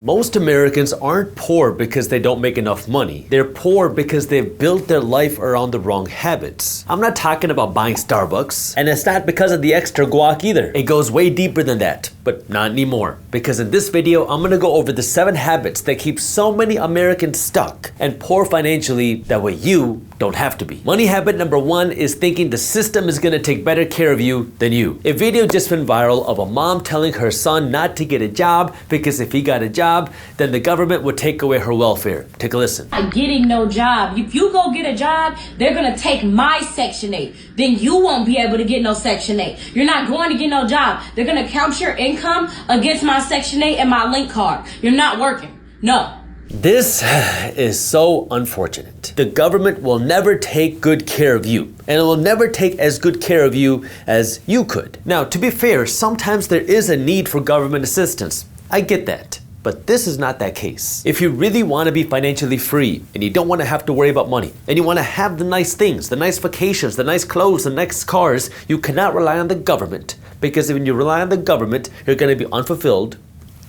Most Americans aren't poor because they don't make enough money. They're poor because they've built their life around the wrong habits. I'm not talking about buying Starbucks, and it's not because of the extra guac either. It goes way deeper than that, but not anymore. Because in this video, I'm gonna go over the 7 habits that keep so many Americans stuck and poor financially, that way you don't have to be. Money habit number 1 is thinking the system is gonna take better care of you than you. A video just went viral of a mom telling her son not to get a job because if he got a job, then the government would take away her welfare. Take a listen. I'm getting no job. If you go get a job, they're gonna take my Section 8. Then you won't be able to get no Section 8. You're not going to get no job. They're gonna count your income against my Section 8 and my link card. You're not working. No. This is so unfortunate. The government will never take good care of you, and it will never take as good care of you as you could. Now, to be fair, sometimes there is a need for government assistance. I get that. But this is not that case. If you really want to be financially free and you don't want to have to worry about money and you want to have the nice things, the nice vacations, the nice clothes, the nice cars, you cannot rely on the government, because when you rely on the government, you're going to be unfulfilled,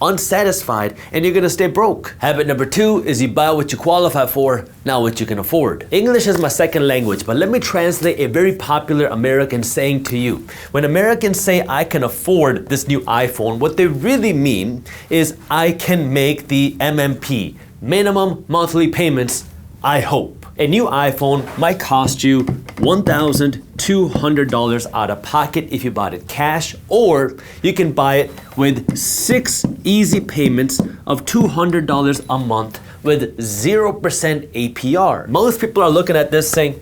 unsatisfied, and you're gonna stay broke. Habit number 2 is you buy what you qualify for, not what you can afford. English is my second language, but let me translate a very popular American saying to you. When Americans say I can afford this new iPhone, what they really mean is I can make the MMP, minimum monthly payments, I hope. A new iPhone might cost you $1,200 out of pocket if you bought it cash, or you can buy it with 6 easy payments of $200 a month with 0% APR. Most people are looking at this saying,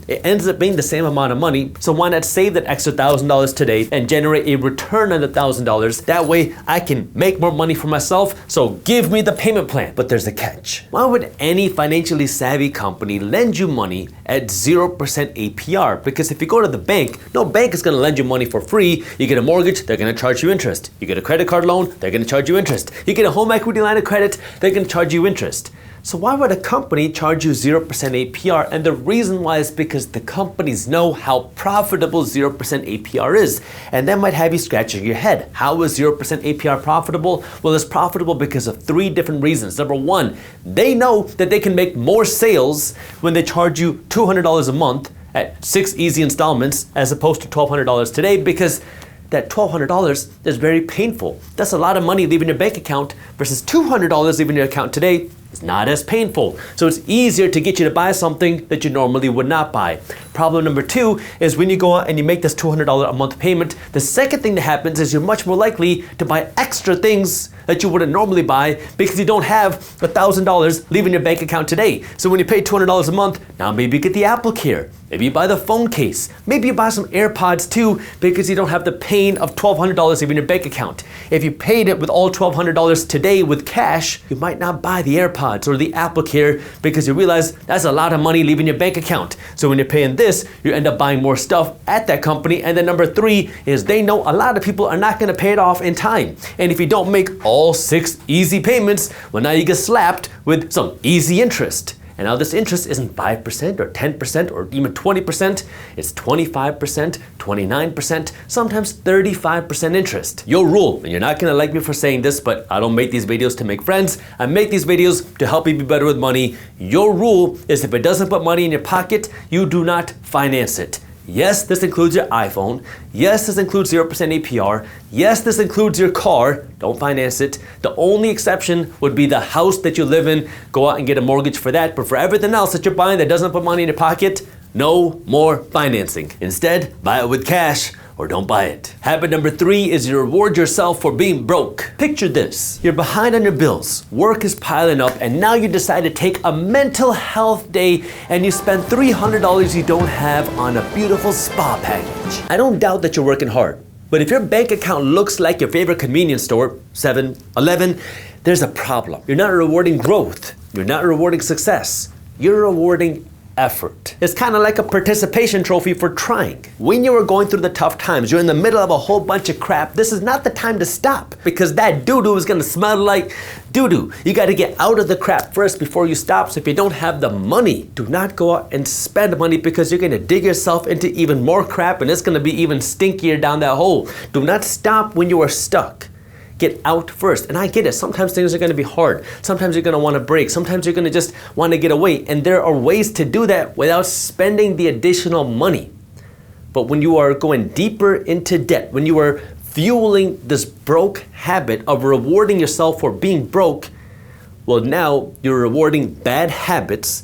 it ends up being the same amount of money, so why not save that extra $1,000 today and generate a return on the $1,000? That way I can make more money for myself, so give me the payment plan. But there's a catch. Why would any financially savvy company lend you money at 0% APR? Because if you go to the bank, no bank is gonna lend you money for free. You get a mortgage, they're gonna charge you interest. You get a credit card loan, they're gonna charge you interest. You get a home equity line of credit, they're gonna charge you interest. So why would a company charge you 0% APR? And the reason why is because the companies know how profitable 0% APR is. And that might have you scratching your head. How is 0% APR profitable? Well, it's profitable because of 3 different reasons. Number 1, they know that they can make more sales when they charge you $200 a month at 6 easy installments as opposed to $1,200 today, because that $1,200 is very painful. That's a lot of money leaving your bank account versus $200 leaving your account today. It's not as painful. So it's easier to get you to buy something that you normally would not buy. Problem number 2 is when you go out and you make this $200 a month payment, the second thing that happens is you're much more likely to buy extra things that you wouldn't normally buy because you don't have $1,000 leaving your bank account today. So when you pay $200 a month, now maybe you get the Apple Care. Maybe you buy the phone case. Maybe you buy some AirPods too because you don't have the pain of $1,200 leaving your bank account. If you paid it with all $1,200 today with cash, you might not buy the AirPods or the Apple Care because you realize that's a lot of money leaving your bank account. So when you're paying this, you end up buying more stuff at that company. And then number 3 is they know a lot of people are not gonna pay it off in time. And if you don't make all 6 easy payments, well, now you get slapped with some easy interest. And now this interest isn't 5% or 10% or even 20%, it's 25%, 29%, sometimes 35% interest. Your rule, and you're not gonna like me for saying this, but I don't make these videos to make friends, I make these videos to help you be better with money. Your rule is if it doesn't put money in your pocket, you do not finance it. Yes, this includes your iPhone. Yes, this includes 0% APR. Yes, this includes your car. Don't finance it. The only exception would be the house that you live in. Go out and get a mortgage for that. But for everything else that you're buying that doesn't put money in your pocket, no more financing. Instead, buy it with cash or don't buy it. Habit number 3 is you reward yourself for being broke. Picture this. You're behind on your bills, work is piling up, and now you decide to take a mental health day and you spend $300 you don't have on a beautiful spa package. I don't doubt that you're working hard, but if your bank account looks like your favorite convenience store, 7-Eleven, there's a problem. You're not rewarding growth. You're not rewarding success. You're rewarding effort. It's kind of like a participation trophy for trying. When you are going through the tough times, you're in the middle of a whole bunch of crap, this is not the time to stop, because that doo-doo is gonna smell like doo-doo. You gotta get out of the crap first before you stop. So if you don't have the money, do not go out and spend money, because you're gonna dig yourself into even more crap and it's gonna be even stinkier down that hole. Do not stop when you are stuck. get out first. And I get it. Sometimes things are going to be hard. Sometimes you're going to want to break. Sometimes you're going to just want to get away. And there are ways to do that without spending the additional money. But when you are going deeper into debt, when you are fueling this broke habit of rewarding yourself for being broke, well, now you're rewarding bad habits,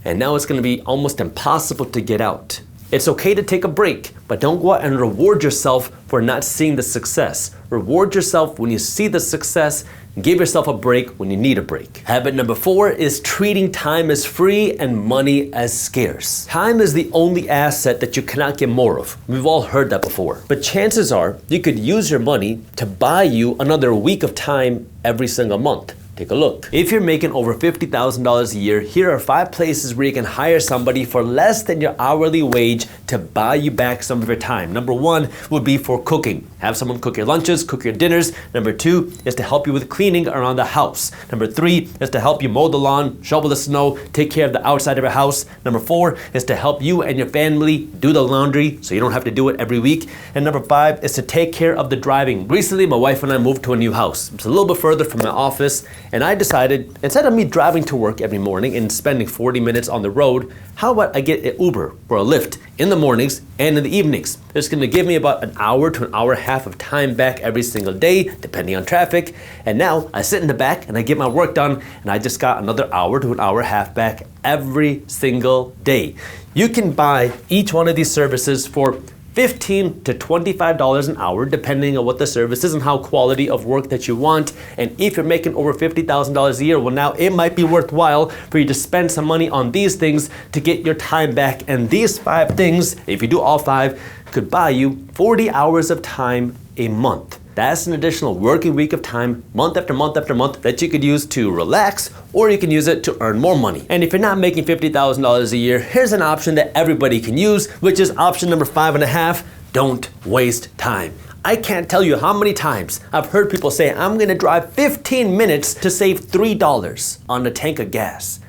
and now it's going to be almost impossible to get out. It's okay to take a break, but don't go out and reward yourself for not seeing the success. Reward yourself when you see the success. Give yourself a break when you need a break. Habit number 4 is treating time as free and money as scarce. Time is the only asset that you cannot get more of. We've all heard that before. But chances are you could use your money to buy you another week of time every single month. Take a look. If you're making over $50,000 a year, here are 5 places where you can hire somebody for less than your hourly wage to buy you back some of your time. Number 1 would be for cooking. Have someone cook your lunches, cook your dinners. Number 2 is to help you with cleaning around the house. Number 3 is to help you mow the lawn, shovel the snow, take care of the outside of your house. Number 4 is to help you and your family do the laundry so you don't have to do it every week. And number 5 is to take care of the driving. Recently, my wife and I moved to a new house. It's a little bit further from my office, and I decided, instead of me driving to work every morning and spending 40 minutes on the road, how about I get an Uber or a Lyft in the mornings and in the evenings? It's going to give me about an hour to an hour and a half of time back every single day, depending on traffic. And now I sit in the back and I get my work done, and I just got another hour to an hour and a half back every single day. You can buy each one of these services for $15 to $25 an hour, depending on what the service is and how quality of work that you want. And if you're making over $50,000 a year, well, now it might be worthwhile for you to spend some money on these things to get your time back. And these 5 things, if you do all 5, could buy you 40 hours of time a month. That's an additional working week of time, month after month after month, that you could use to relax, or you can use it to earn more money. And if you're not making $50,000 a year, here's an option that everybody can use, which is option number 5.5, don't waste time. I can't tell you how many times I've heard people say, I'm gonna drive 15 minutes to save $3 on a tank of gas.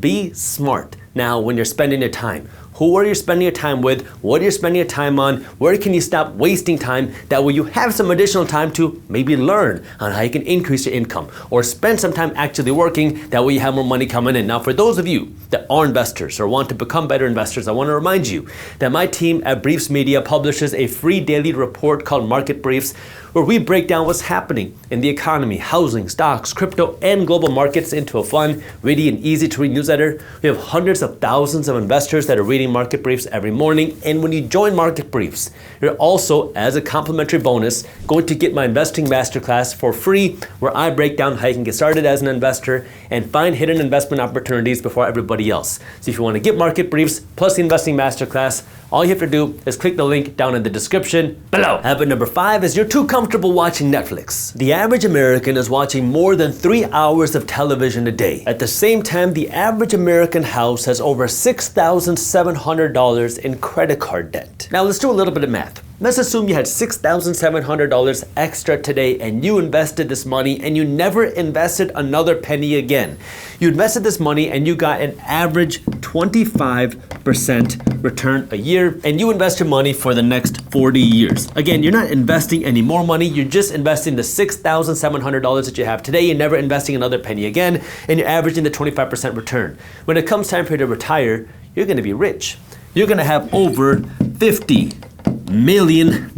Be smart now when you're spending your time. Who are you spending your time with? What are you spending your time on? Where can you stop wasting time? That way you have some additional time to maybe learn on how you can increase your income, or spend some time actually working. That way you have more money coming in. Now, for those of you that are investors or want to become better investors, I want to remind you that my team at Briefs Media publishes a free daily report called Market Briefs, where we break down what's happening in the economy, housing, stocks, crypto, and global markets into a fun, witty, and easy to read newsletter. We have hundreds of thousands of investors that are reading Market Briefs every morning. And when you join Market Briefs, you're also, as a complimentary bonus, going to get my investing masterclass for free, where I break down how you can get started as an investor and find hidden investment opportunities before everybody else. So if you want to get Market Briefs plus the investing masterclass, all you have to do is click the link down in the description below. Habit number 5 is you're too comfortable watching Netflix. The average American is watching more than 3 hours of television a day. At the same time, the average American house has over $6,700 in credit card debt. Now let's do a little bit of math. Let's assume you had $6,700 extra today and you invested this money and you never invested another penny again. You invested this money and you got an average 25% return a year, and you invest your money for the next 40 years. Again, you're not investing any more money, you're just investing the $6,700 that you have today. You're never investing another penny again, and you're averaging the 25% return. When it comes time for you to retire, you're gonna be rich. You're gonna have over $50 million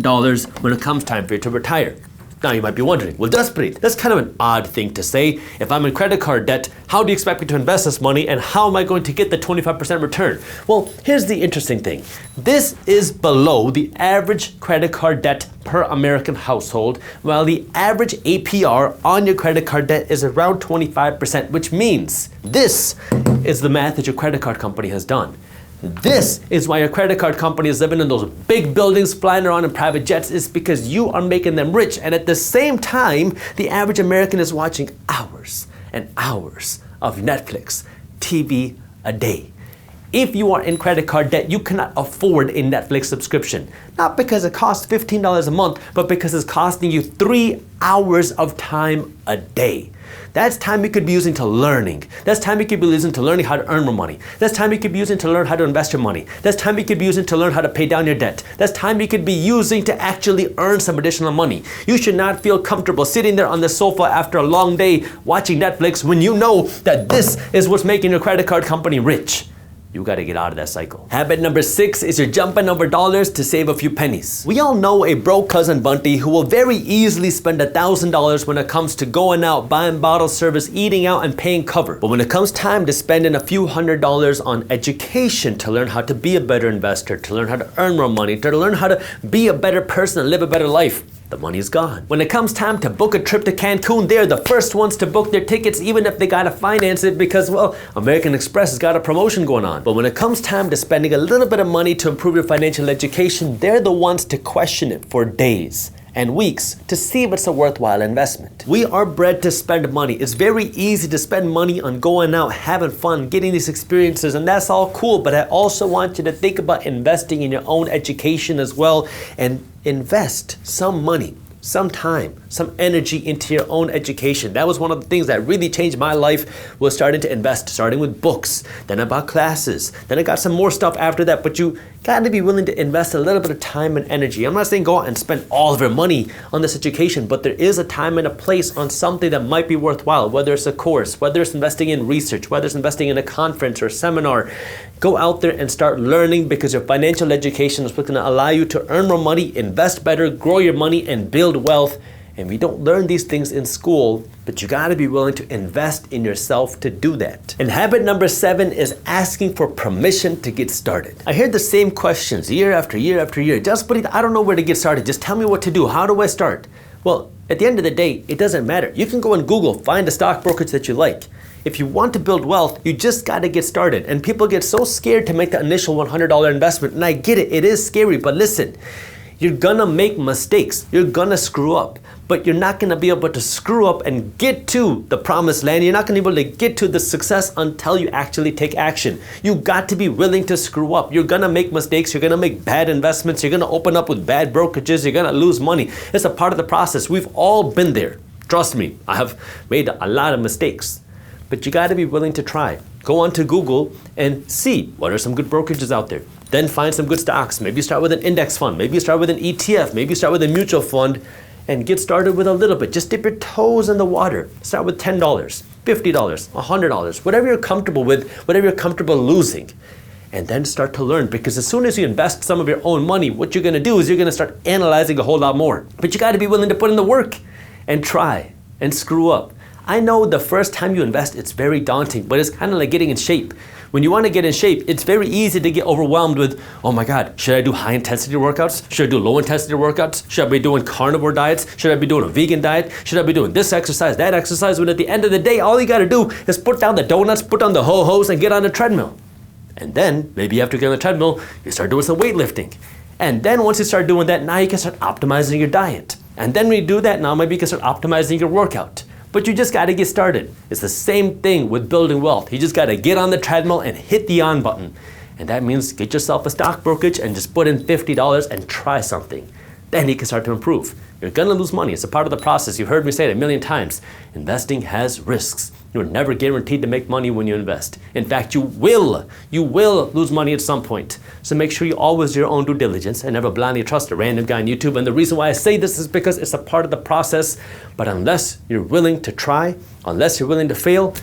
when it comes time for you to retire. Now you might be wondering, well, Jaspreet, that's kind of an odd thing to say. If I'm in credit card debt, how do you expect me to invest this money, and how am I going to get the 25% return? Well, here's the interesting thing. This is below the average credit card debt per American household, while the average APR on your credit card debt is around 25%, which means this is the math that your credit card company has done. This is why your credit card company is living in those big buildings, flying around in private jets, is because you are making them rich. And at the same time, the average American is watching hours and hours of Netflix, TV a day. If you are in credit card debt, you cannot afford a Netflix subscription. Not because it costs $15 a month, but because it's costing you 3 hours of time a day. That's time you could be using to learning. That's time you could be using to learning how to earn more money. That's time you could be using to learn how to invest your money. That's time you could be using to learn how to pay down your debt. That's time you could be using to actually earn some additional money. You should not feel comfortable sitting there on the sofa after a long day watching Netflix when you know that this is what's making your credit card company rich. You gotta get out of that cycle. Habit number 6 is you're jumping over dollars to save a few pennies. We all know a broke cousin Bunty who will very easily spend $1,000 when it comes to going out, buying bottle service, eating out, and paying cover. But when it comes time to spending a few $100s on education to learn how to be a better investor, to learn how to earn more money, to learn how to be a better person and live a better life, the money's gone. When it comes time to book a trip to Cancun, they're the first ones to book their tickets, even if they gotta finance it because, well, American Express has got a promotion going on. But when it comes time to spending a little bit of money to improve your financial education, they're the ones to question it for days and weeks to see if it's a worthwhile investment. We are bred to spend money. It's very easy to spend money on going out, having fun, getting these experiences, and that's all cool, but I also want you to think about investing in your own education as well, and invest some money, some time, some energy into your own education. That was one of the things that really changed my life, was starting to invest, starting with books, then I bought classes, then I got some more stuff after that, but you gotta be willing to invest a little bit of time and energy. I'm not saying go out and spend all of your money on this education, but there is a time and a place on something that might be worthwhile, whether it's a course, whether it's investing in research, whether it's investing in a conference or seminar. Go out there and start learning, because your financial education is what's gonna allow you to earn more money, invest better, grow your money, and build wealth. And we don't learn these things in school, but you gotta be willing to invest in yourself to do that. And habit number 7 is asking for permission to get started. I hear the same questions year after year after year. Just, but I don't know where to get started. Just tell me what to do. How do I start? Well, at the end of the day, it doesn't matter. You can go on Google, find a stock brokerage that you like. If you want to build wealth, you just gotta get started. And people get so scared to make the initial $100 investment. And I get it, it is scary, but listen, you're gonna make mistakes. You're gonna screw up, but you're not gonna be able to screw up and get to the promised land. You're not gonna be able to get to the success until you actually take action. You got to be willing to screw up. You're gonna make mistakes. You're gonna make bad investments. You're gonna open up with bad brokerages. You're gonna lose money. It's a part of the process. We've all been there. Trust me, I have made a lot of mistakes, but you gotta be willing to try. Go onto Google and see what are some good brokerages out there. Then find some good stocks. Maybe you start with an index fund. Maybe you start with an ETF. Maybe you start with a mutual fund, and get started with a little bit. Just dip your toes in the water. Start with $10, $50, $100, whatever you're comfortable with, whatever you're comfortable losing. And then start to learn, because as soon as you invest some of your own money, what you're gonna do is you're gonna start analyzing a whole lot more. But you gotta be willing to put in the work and try and screw up. I know the first time you invest, it's very daunting, but it's kind of like getting in shape. When you want to get in shape, it's very easy to get overwhelmed with, oh my God, should I do high intensity workouts? Should I do low intensity workouts? Should I be doing carnivore diets? Should I be doing a vegan diet? Should I be doing this exercise, that exercise? When at the end of the day, all you got to do is put down the donuts, put down the ho-hos, and get on the treadmill. And then maybe after getting on the treadmill, you start doing some weightlifting. And then once you start doing that, now you can start optimizing your diet. And then when you do that, now maybe you can start optimizing your workout. But you just gotta get started. It's the same thing with building wealth. You just gotta get on the treadmill and hit the on button. And that means get yourself a stock brokerage and just put in $50 and try something. Then you can start to improve. You're gonna lose money. It's a part of the process. You've heard me say it a million times. Investing has risks. You're never guaranteed to make money when you invest. In fact, you will lose money at some point. So make sure you always do your own due diligence and never blindly trust a random guy on YouTube. And the reason why I say this is because it's a part of the process. But unless you're willing to try, unless you're willing to fail,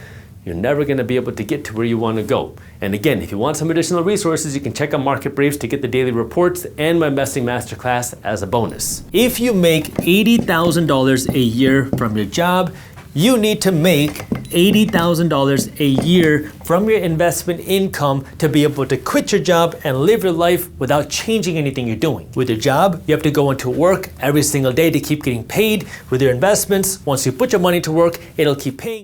you're never gonna be able to get to where you wanna go. And again, if you want some additional resources, you can check out Market Briefs to get the daily reports and my investing masterclass as a bonus. If you make $80,000 a year from your job, you need to make $80,000 a year from your investment income to be able to quit your job and live your life without changing anything you're doing. With your job, you have to go into work every single day to keep getting paid. With your investments, once you put your money to work, it'll keep paying.